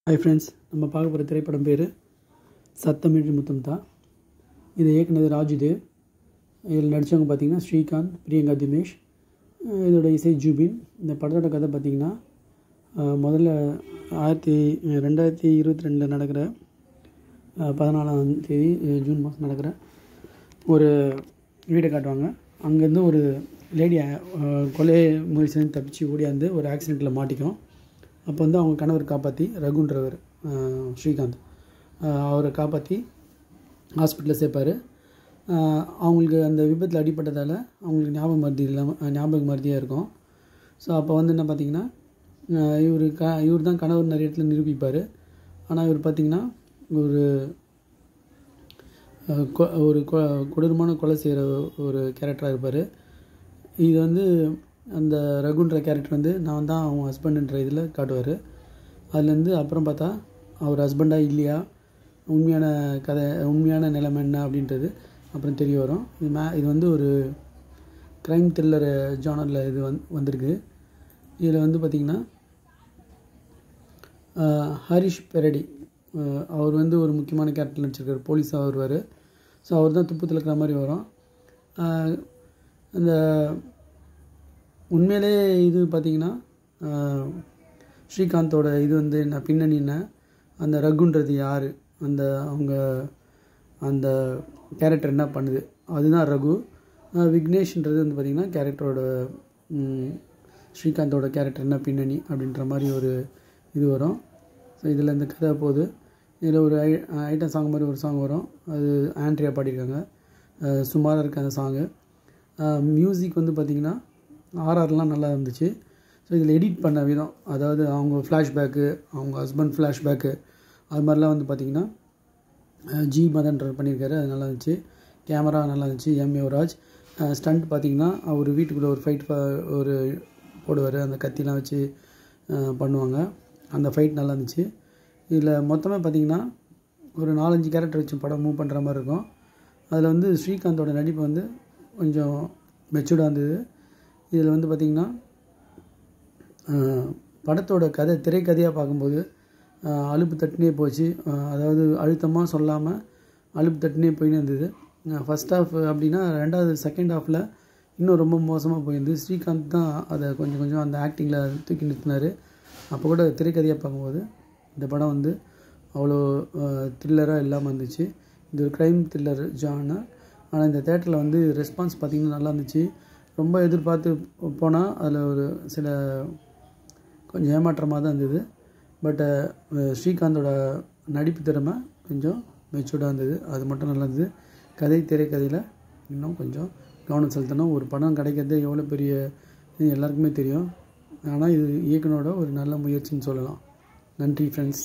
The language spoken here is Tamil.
ஹாய் ஃப்ரெண்ட்ஸ், நம்ம பார்க்க போகிற திரைப்படம் பேர் சத்தமின்றி முத்தம் தான். இதை இயக்குனது ராஜுதேவ். இதில் நடித்தவங்க பார்த்திங்கன்னா ஸ்ரீகாந்த், பிரியங்கா தினேஷ். இதோட இசை ஜூபின். இந்த படத்தோட கதை பார்த்திங்கன்னா முதல்ல 2022 நடக்கிற 14ஆம் தேதி ஜூன் மாதம் நடக்கிற ஒரு வீடை காட்டுவாங்க. அங்கேருந்து ஒரு லேடி கொலை முயற்சி தப்பிச்சு ஓடியாந்து ஒரு ஆக்சிடெண்ட்டில் மாட்டிக்கும். அப்போ வந்து அவங்க கணவர் காப்பாற்றி, ரகுன்றவர் ஸ்ரீகாந்த் அவரை காப்பாற்றி ஹாஸ்பிட்டலில் சேர்ப்பார். அவங்களுக்கு அந்த விபத்தில் அடிப்பட்டதால் அவங்களுக்கு ஞாபக மருதியாக இருக்கும். ஸோ அப்போ வந்து என்ன பார்த்திங்கன்னா இவர் தான் கணவர் நிறைய இடத்துல நிரூபிப்பார். ஆனால் இவர் பார்த்திங்கன்னா ஒரு கொடூரமான கொலை செய்கிற ஒரு கேரக்டராக இருப்பார். இது வந்து அந்த ரகுன்ற கேரக்டர் வந்து நான் தான் அவங்க ஹஸ்பண்டுன்ற இதில் காட்டுவார். அதுலேருந்து அப்புறம் பார்த்தா அவர் ஹஸ்பண்டாக இல்லையா, உண்மையான நிலைமை என்ன அப்படின்றது அப்புறம் தெரிய வரும். இது வந்து ஒரு க்ரைம் த்ரில்லர் ஜானரில் இது வந்திருக்கு. இதில் வந்து பார்த்திங்கன்னா ஹரிஷ் பெரடி அவர் வந்து ஒரு முக்கியமான கேரக்டர் நடிச்சிருக்கார். போலீஸாக வருவார். ஸோ அவர் தான் துப்பத்தில் இருக்கிற மாதிரி வரும். அந்த உண்மையிலே இது பார்த்திங்கன்னா ஸ்ரீகாந்தோட இது வந்து என்ன பின்னணி என்ன, அந்த ரகுன்றது யார், அந்த கேரக்டர் என்ன பண்ணுது, அதுதான் ரகு. விக்னேஷ்ன்றது வந்து பார்த்திங்கன்னா கேரக்டரோட ஸ்ரீகாந்தோட கேரக்டர் என்ன பின்னணி அப்படின்ற மாதிரி ஒரு இது வரும். ஸோ இதில் இந்த கதை போகுது. இதில் ஒரு ஐட்டம் சாங் மாதிரி ஒரு சாங் வரும். அது ஆண்ட்ரியா பாடியிருக்காங்க. சுமாராக இருக்குது அந்த சாங்கு. மியூசிக் வந்து பார்த்திங்கன்னா ஆர்ஆர்லாம் நல்லா இருந்துச்சு. ஸோ இதில் எடிட் பண்ண விதம், அதாவது அவங்க ஃப்ளாஷ்பேக்கு, அவங்க ஹஸ்பண்ட் ஃப்ளாஷ்பேக்கு, அது மாதிரிலாம் வந்து பார்த்திங்கன்னா ஜி மதன்வர் பண்ணியிருக்காரு. அது நல்லா இருந்துச்சு. கேமரா நல்லா இருந்துச்சு. எம் யுவராஜ். ஸ்டண்ட் பார்த்திங்கன்னா அவர் வீட்டுக்குள்ளே ஒரு ஃபைட் ஒரு போடுவார். அந்த கத்திலாம் வச்சு பண்ணுவாங்க. அந்த ஃபைட் நல்லா இருந்துச்சு. இதில் மொத்தமே பார்த்திங்கன்னா ஒரு 4-5 கேரக்டர் வச்சு படம் மூவ் பண்ணுற மாதிரி இருக்கும். அதில் வந்து ஸ்ரீகாந்தோட நடிப்பு வந்து கொஞ்சம் மெச்சூர்டாக இருந்தது. இதில் வந்து பார்த்திங்கன்னா படத்தோட திரைக்கதையாக பார்க்கும்போது அலுப்பு தட்டுனே போச்சு. அதாவது அழுத்தமாக சொல்லாமல் அலுப்பு தட்டுனே போயின்னு இருந்தது. ஃபஸ்ட் ஹாஃப் அப்படின்னா செகண்ட் ஹாஃபில் இன்னும் ரொம்ப மோசமாக போயிருந்தது. ஸ்ரீகாந்த் தான் அதை கொஞ்சம் அந்த ஆக்டிங்கில் தூக்கி நிறுத்தினார். அப்போ கூட திரைக்கதையாக பார்க்கும்போது இந்த படம் வந்து அவ்வளோ த்ரில்லராக இல்லாமல் இருந்துச்சு. இது ஒரு க்ரைம் த்ரில்லர் ஜானர். ஆனால் இந்த தேட்டரில் வந்து ரெஸ்பான்ஸ் பார்த்திங்கன்னா நல்லா இருந்துச்சு. ரொம்ப எதிர்பார்த்து போனால் அதில் ஒரு சில கொஞ்சம் ஏமாற்றமாக தான் இருந்தது. பட் ஸ்ரீகாந்தோட நடிப்பு திறமை கொஞ்சம் மெச்சூர்டாக இருந்தது. அது மட்டும் நல்லா இருந்தது. திரைக்கதையில் இன்னும் கொஞ்சம் கவனம் செலுத்தணும். ஒரு படம் கிடைக்கிறது எவ்வளோ பெரிய எல்லாருக்குமே தெரியும். ஆனால் இது இயக்குனரோட ஒரு நல்ல முயற்சின்னு சொல்லலாம். நன்றி ஃப்ரெண்ட்ஸ்.